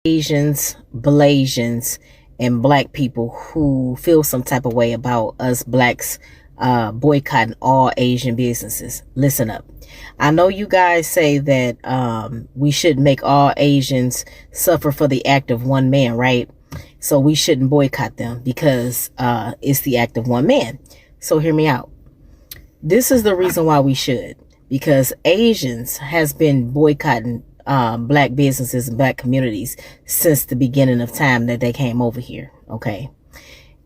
Asians, Blasians, and black people who feel some type of way about us blacks boycotting all Asian businesses. Listen up. I know you guys say that we shouldn't make all Asians suffer for the act of one man, right? So we shouldn't boycott them because it's the act of one man. So hear me out. This is the reason why we should, because Asians has been boycotting black businesses and black communities since the beginning of time that they came over here. Okay.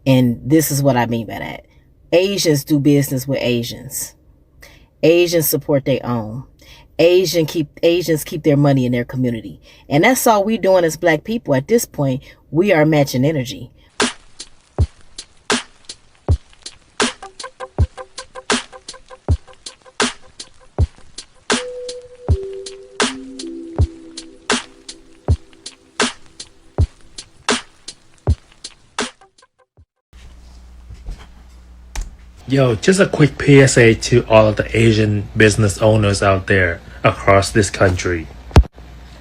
And this is what I mean by that. Asians do business with Asians. Asians support their own. Asians keep their money in their community. And that's all we're doing as black people at this point. We are matching energy. Yo, just a quick PSA to all of the Asian business owners out there across this country.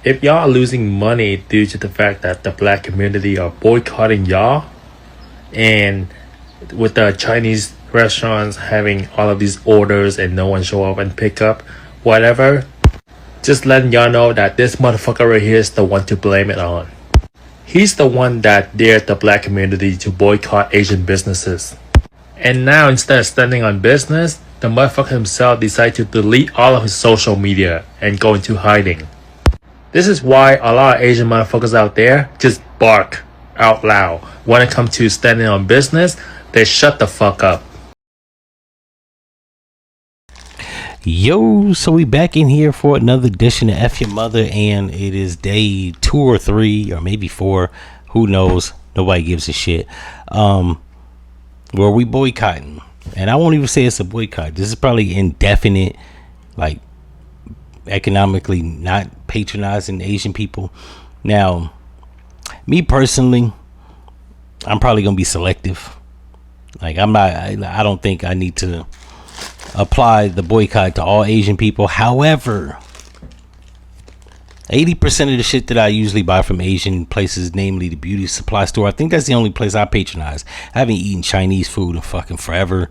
If y'all are losing money due to the fact that the black community are boycotting y'all, and with the Chinese restaurants having all of these orders and no one show up and pick up, whatever, just letting y'all know that this motherfucker right here is the one to blame it on. He's the one that dared the black community to boycott Asian businesses. And now, instead of standing on business, the motherfucker himself decided to delete all of his social media and go into hiding. This is why a lot of Asian motherfuckers out there just bark out loud. When it comes to standing on business, they shut the fuck up. Yo, so we back in here for another edition of F-ya-Motha, and it is day 2 or 3 or maybe 4. Who knows? Nobody gives a shit. Where we boycotting, and I won't even say it's a boycott. This is probably indefinite, like economically not patronizing Asian people. Now, me personally, I'm probably gonna be selective. Like I don't think I need to apply the boycott to all Asian people. However, 80% of the shit that I usually buy from Asian places, namely the beauty supply store, I think that's the only place I patronize. I haven't eaten Chinese food in fucking forever.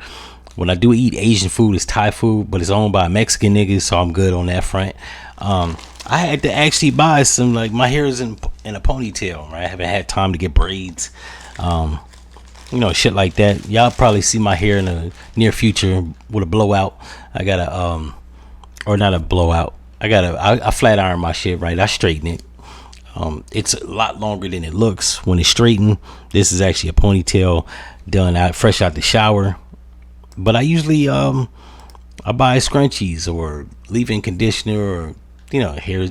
When I do eat Asian food, it's Thai food, but it's owned by Mexican niggas, so I'm good on that front. I had to actually buy some, like, my hair is in a ponytail, right? I haven't had time to get braids, shit like that. Y'all probably see my hair in the near future with a blowout. I got or not a blowout. I flat iron my shit, right? I straighten it. It's a lot longer than it looks when it's straightened. This is actually a ponytail done out fresh out the shower. But I usually I buy scrunchies or leave-in conditioner or hair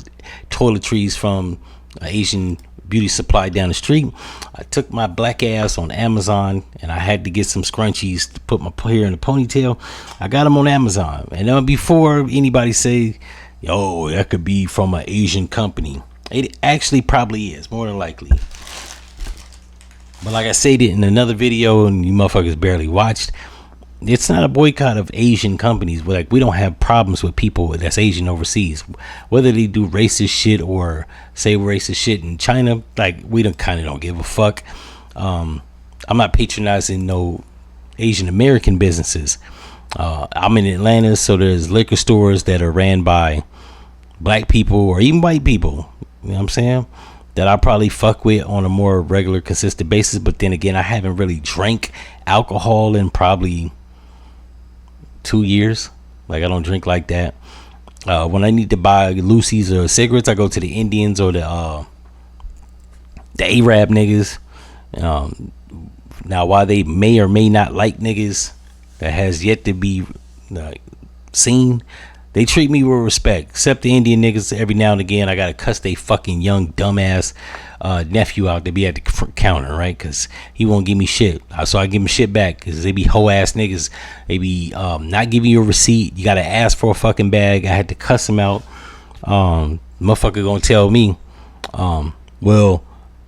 toiletries from Asian beauty supply down the street. I took my black ass on Amazon and I had to get some scrunchies to put my hair in a ponytail. I got them on Amazon, and then before anybody say, yo, that could be from an Asian company, it actually probably is, more than likely. But like I said it in another video, and you motherfuckers barely watched, it's not a boycott of Asian companies. Like, we don't have problems with people that's Asian overseas, whether they do racist shit or say racist shit in China. Like, we kind of don't give a fuck. I'm not patronizing no Asian American businesses. I'm in Atlanta, so there's liquor stores that are ran by black people or even white people, you know what I'm saying, that I probably fuck with on a more regular, consistent basis. But then again, I haven't really drank alcohol in probably 2 years. Like, I don't drink like that. When I need to buy Lucy's or cigarettes, I go to the Indians or the Arab niggas. Now, while they may or may not like niggas, that has yet to be seen, they treat me with respect. Except the Indian niggas, every now and again I gotta cuss they fucking young dumbass nephew out to be at the counter, right? Because he won't give me shit, so I give him shit back, because they be hoe ass niggas. They be not giving you a receipt. You gotta ask for a fucking bag. I had to cuss him out. Motherfucker gonna tell me, well,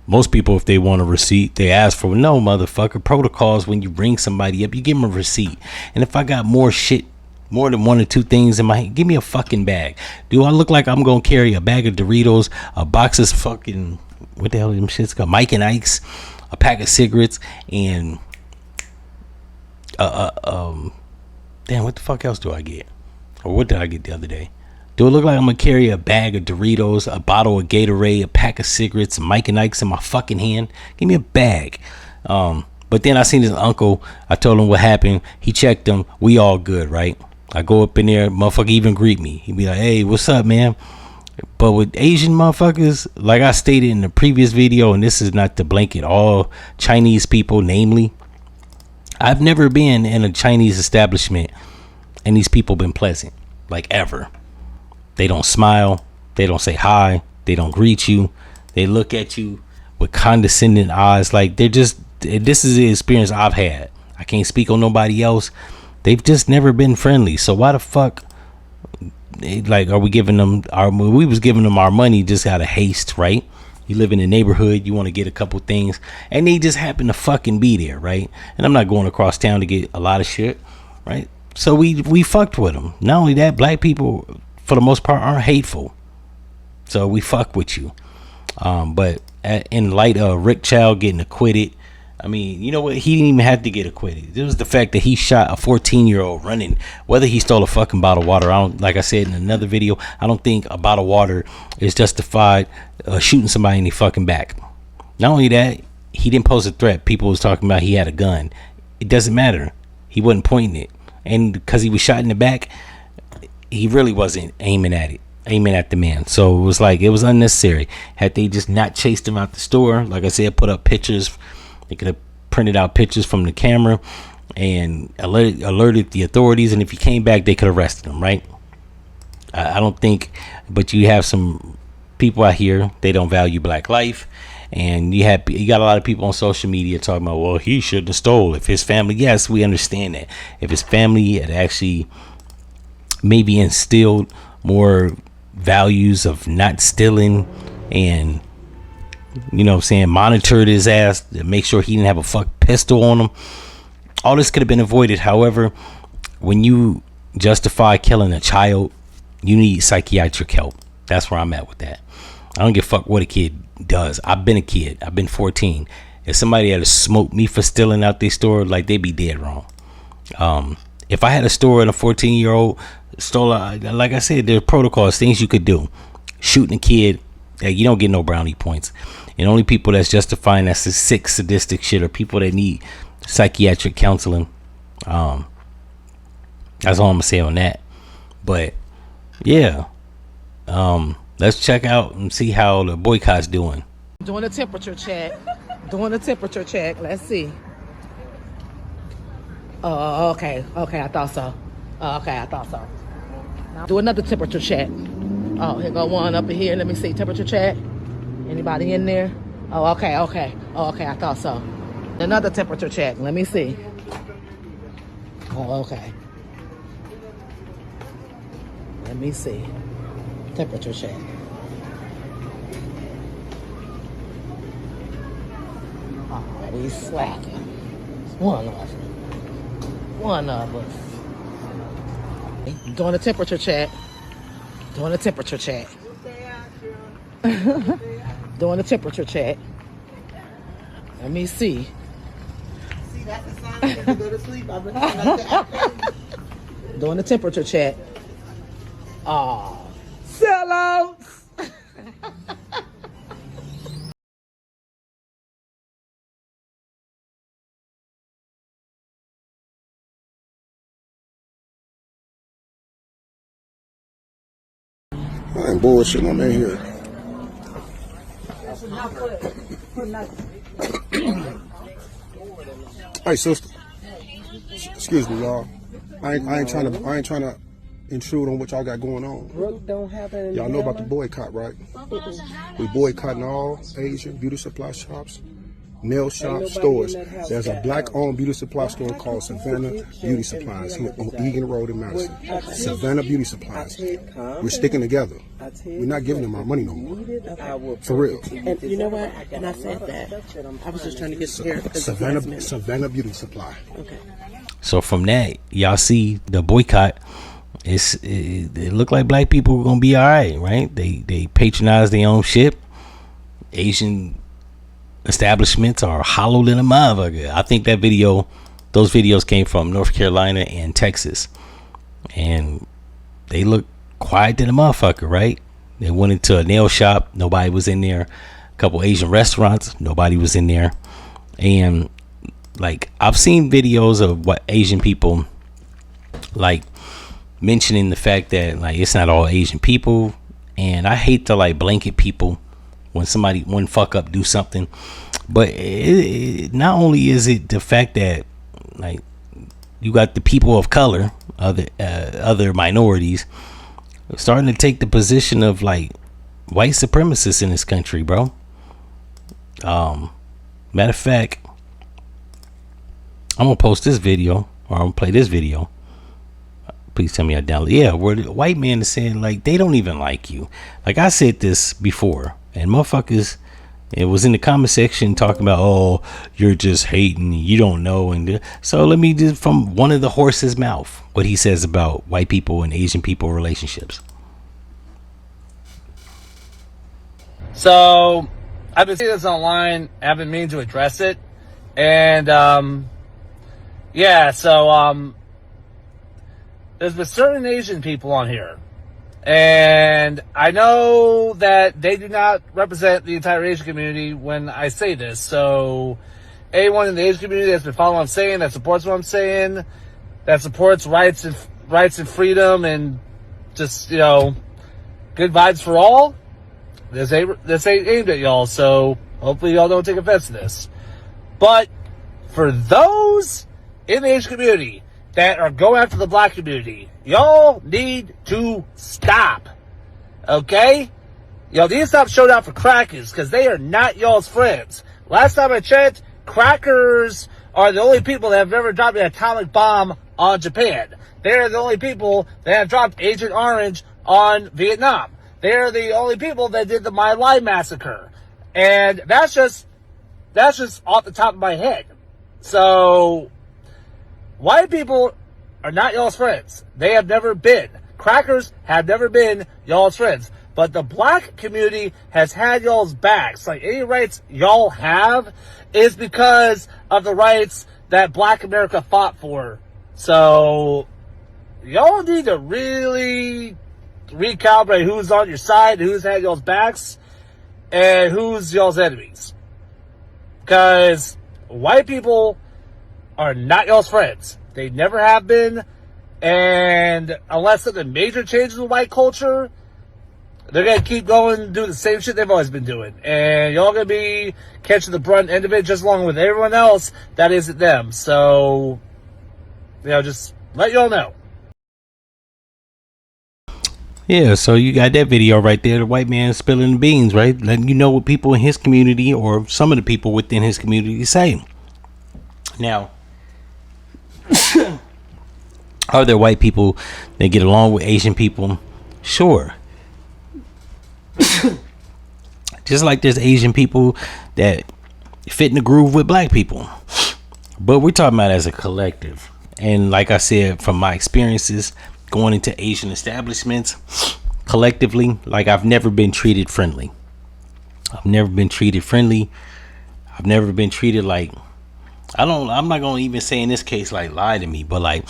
most people, if they want a receipt, they ask for it. No, motherfucker. Protocols, when you bring somebody up, you give them a receipt. And if I got more shit, more than 1 or 2 things in my hand, give me a fucking bag. Do I look like I'm gonna carry a bag of Doritos, a box of fucking what the hell are them shits called? Mike and Ike's, a pack of cigarettes, and damn, what the fuck else do I get? Or what did I get the other day? Do it look like I'm gonna carry a bag of Doritos, a bottle of Gatorade, a pack of cigarettes, Mike and Ike's in my fucking hand? Give me a bag. But then I seen this uncle. I told him what happened. He checked him. We all good, right? I go up in there, motherfucker even greet me. He be like, hey, what's up, man? But with Asian motherfuckers, like I stated in the previous video, and this is not to blanket all Chinese people, namely, I've never been in a Chinese establishment and these people been pleasant, like ever. They don't smile, they don't say hi, they don't greet you, they look at you with condescending eyes. Like they're just, this is the experience I've had. I can't speak on nobody else. They've just never been friendly. So why the fuck, like, are we giving them our, we was giving them our money just out of haste, right? You live in a neighborhood, you want to get a couple things, and they just happen to fucking be there, right? And I'm not going across town to get a lot of shit, right? So we fucked with them. Not only that, black people for the most part aren't hateful, so we fuck with you. But in light of Rick Chow getting acquitted, I mean, you know what? He didn't even have to get acquitted. It was the fact that he shot a 14-year-old running. Whether he stole a fucking bottle of water, I don't. Like I said in another video, I don't think a bottle of water is justified shooting somebody in the fucking back. Not only that, he didn't pose a threat. People was talking about he had a gun. It doesn't matter. He wasn't pointing it, and because he was shot in the back, he really wasn't aiming at the man. So it was like, it was unnecessary. Had they just not chased him out the store, like I said, put up pictures. They could have printed out pictures from the camera and alerted the authorities, and if he came back, they could have arrested him, right? I don't think, but you have some people out here, they don't value black life, and you got a lot of people on social media talking about, well, he shouldn't have stole. If his family, yes, we understand that. If his family had actually maybe instilled more values of not stealing and, you know what I'm saying, monitored his ass to make sure he didn't have a fuck pistol on him, all this could have been avoided. However, when you justify killing a child, you need psychiatric help. That's where I'm at with that. I don't give a fuck what a kid does. I've been a kid. I've been 14. If somebody had to smoke me for stealing out their store, like, they'd be dead wrong. If I had a store and a 14-year-old stole, like I said, there are protocols, things you could do. Shooting a kid, you don't get no brownie points. And only people that's justifying that's the sick, sadistic shit are people that need psychiatric counseling. That's all I'm gonna say on that. But yeah, let's check out and see how the boycott's doing. Doing a temperature check. Let's see. Oh, okay. I thought so. Now do another temperature check. Oh, here go one up in here. Let me see. Temperature check. Anybody in there? Oh, okay. I thought so. Another temperature check. Let me see. Oh, okay. Let me see. Temperature check. Oh, we slacking. One of us. Doing a temperature check. Doing a temperature check. Let me see. See, that's a sign that you go to sleep. I've been trying not to act crazy. Doing a temperature check. Oh, sellouts. I ain't bullshitting, I'm in here. Hey, sister. Excuse me, y'all. I ain't trying to intrude on what y'all got going on. Y'all know about the boycott, right? We boycotting all Asian beauty supply shops, nail shops, stores. There's a black-owned beauty supply store called Savannah Beauty Supplies here on Egan Road in Madison. Savannah Beauty Supplies. We're sticking together. We're not giving them our money no more. For real. And you know what? And I said that. I was just trying to get scared. Savannah Beauty Supply. Okay. So from that, y'all see the boycott. It looked like black people were gonna be all right? They patronize their own shit. Asian establishments are hollow than a motherfucker. I think those videos came from North Carolina and Texas, and they look quiet than a motherfucker, right? They went into a nail shop, nobody was in there. A couple Asian restaurants, nobody was in there. And like, I've seen videos of what Asian people like mentioning the fact that like it's not all Asian people, and I hate to like blanket people when somebody one fuck up do something, but not only is it the fact that like you got the people of color, other minorities starting to take the position of like white supremacists in this country, bro. Matter of fact, I'm gonna post this video, or I'm gonna play this video. Please tell me I download. Yeah, where the white man is saying like they don't even like you. Like I said this before, and motherfuckers, it was in the comment section talking about, oh, you're just hating, you don't know. And so let me just from one of the horse's mouth what he says about white people and Asian people relationships. So I've been seeing this online. I haven't mean to address it, and there's been certain Asian people on here, and I know that they do not represent the entire Asian community when I say this. So anyone in the Asian community that's been following what I'm saying, that supports what I'm saying, that supports rights and freedom, and just, you know, good vibes for all, this ain't aimed at y'all. So hopefully y'all don't take offense to this. But for those in the Asian community that are going after the black community, y'all need to stop. Okay? Y'all need to stop showing out for crackers, because they are not y'all's friends. Last time I checked, crackers are the only people that have ever dropped an atomic bomb on Japan. They're the only people that have dropped Agent Orange on Vietnam. They're the only people that did the My Lai massacre. And that's just off the top of my head. So white people are not y'all's friends. They have never been. Crackers have never been y'all's friends. But the black community has had y'all's backs. Like, any rights y'all have is because of the rights that black America fought for. So y'all need to really recalibrate who's on your side, who's had y'all's backs, and who's y'all's enemies. Because white people are not y'all's friends. They never have been. And unless something major changes in white culture, they're going to keep going and do the same shit they've always been doing. And y'all going to be catching the brunt end of it just along with everyone else that isn't them. So, you know, just let y'all know. Yeah, so you got that video right there, the white man spilling the beans, right? Letting you know what people in his community, or some of the people within his community, say. Now, are there white people that get along with Asian people? Sure. Just like there's Asian people that fit in the groove with black people. But we're talking about as a collective. And like I said, from my experiences going into Asian establishments collectively, like, I've never been treated friendly. I've never been treated like, I'm not gonna even say in this case like lie to me, but like,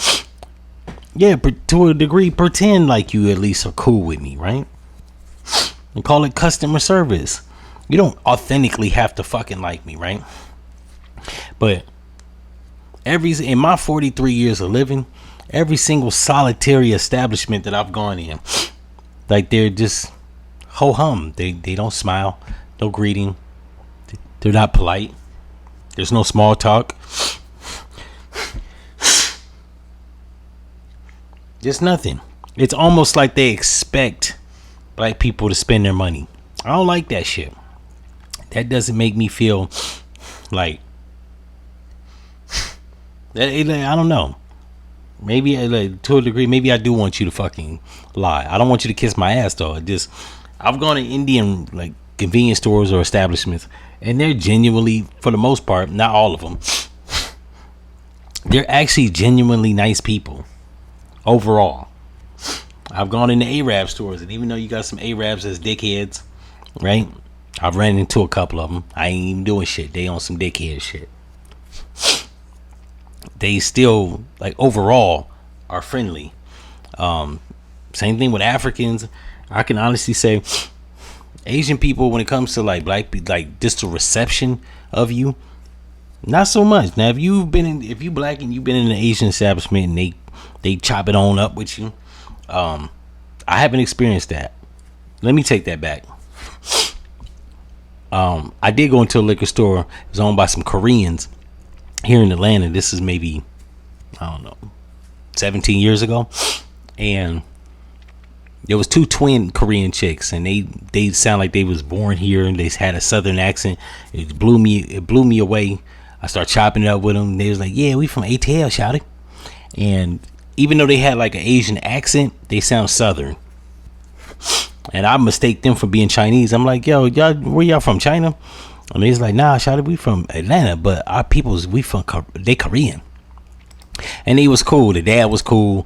yeah, to a degree, pretend like you at least are cool with me, right? And call it customer service. You don't authentically have to fucking like me, right? But in my 43 years of living, every single solitary establishment that I've gone in, like, they're just ho hum. They don't smile, no greeting. They're not polite. There's no small talk. Just nothing. It's almost like they expect black people to spend their money. I don't like that shit. That doesn't make me feel like that. I don't know. Maybe like, to a degree, maybe I do want you to fucking lie. I don't want you to kiss my ass, though. I've gone to Indian like convenience stores or establishments, and they're genuinely, for the most part, not all of them, they're actually genuinely nice people overall. I've gone into Arab stores, and even though you got some Arabs as dickheads, right? I've ran into a couple of them. I ain't even doing shit. They on some dickhead shit. They still, like, overall are friendly. Same thing with Africans. I can honestly say Asian people, when it comes to like black people, like just the reception of you, not so much. Now if you black and you've been in an Asian establishment and they chop it on up with you, I haven't experienced that. Let me take that back. I did go into a liquor store. It was owned by some Koreans here in Atlanta. This is maybe, I don't know, 17 years ago. And there was two twin Korean chicks, and they sound like they was born here, and they had a southern accent. It blew me away. I started chopping it up with them. They was like, "Yeah, we from ATL, shouty." And even though they had like an Asian accent, they sound southern. And I mistake them for being Chinese. I'm like, "Yo, y'all, where y'all from, China?" And he's like, "Nah, shouty, we from Atlanta, but our people's they Korean." And he was cool. The dad was cool.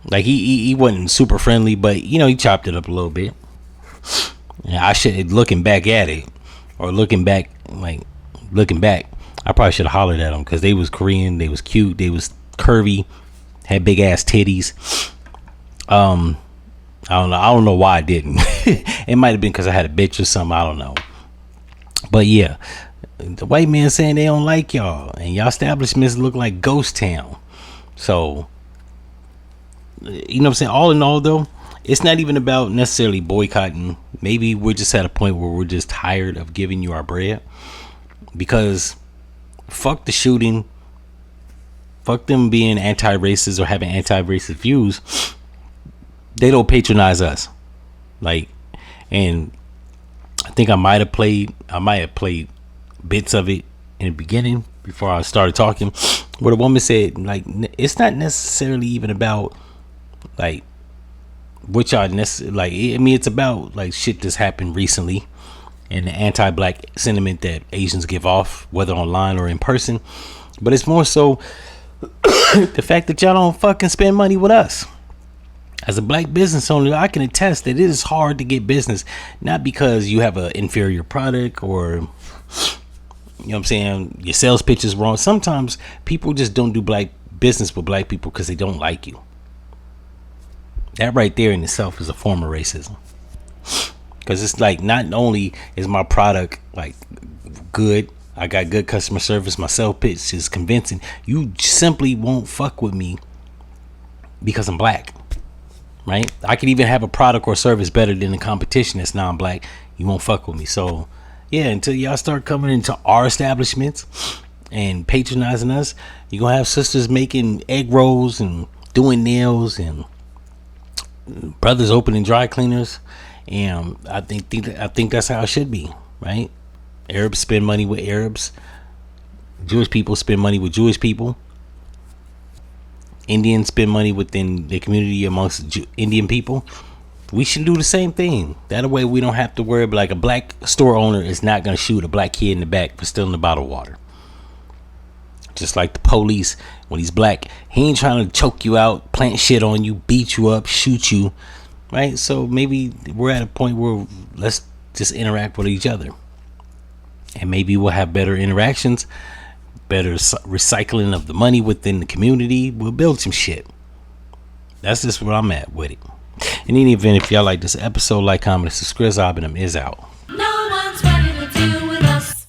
Like he wasn't super friendly, but you know, he chopped it up a little bit. And I should, looking back, I probably should have hollered at them, because they was Korean, they was cute, they was curvy, had big ass titties. I don't know why I didn't. It might have been because I had a bitch or something. I don't know. But yeah, the white man saying they don't like y'all, and y'all establishments look like ghost town. So, you know what I'm saying? All in all, though, it's not even about necessarily boycotting. Maybe we're just at a point where we're just tired of giving you our bread, because fuck the shooting, fuck them being anti-racist or having anti-racist views. They don't patronize us. Like, and I think I might have played bits of it in the beginning before I started talking, where the woman said, like, it's not necessarily even about like what y'all necessarily like. I mean, it's about like shit that's happened recently and the anti-black sentiment that Asians give off, whether online or in person. But it's more so the fact that y'all don't fucking spend money with us. As a black business owner, I can attest that it is hard to get business, not because you have an inferior product or, you know what I'm saying, your sales pitch is wrong. Sometimes people just don't do black business with black people because they don't like you. That right there in itself is a form of racism. Because it's like, not only is my product like good, I got good customer service, my sales pitch is convincing, you simply won't fuck with me because I'm black. Right? I could even have a product or service better than the competition that's non-black. You won't fuck with me. So yeah, until y'all start coming into our establishments and patronizing us, you're gonna have sisters making egg rolls and doing nails, and brothers opening dry cleaners. And I think that's how it should be, right? Arabs spend money with Arabs. Jewish people spend money with Jewish people. Indians spend money within the community amongst Indian people. We should do the same thing. That way we don't have to worry. Like, a black store owner is not going to shoot a black kid in the back for stealing a bottle of water. Just like the police, when he's black, he ain't trying to choke you out, plant shit on you, beat you up, shoot you, right? So maybe we're at a point where let's just interact with each other, and maybe we'll have better interactions, better recycling of the money within the community. We'll build some shit. That's just where I'm at with it. In any event, if y'all like this episode, like, comment, and subscribe. Is out.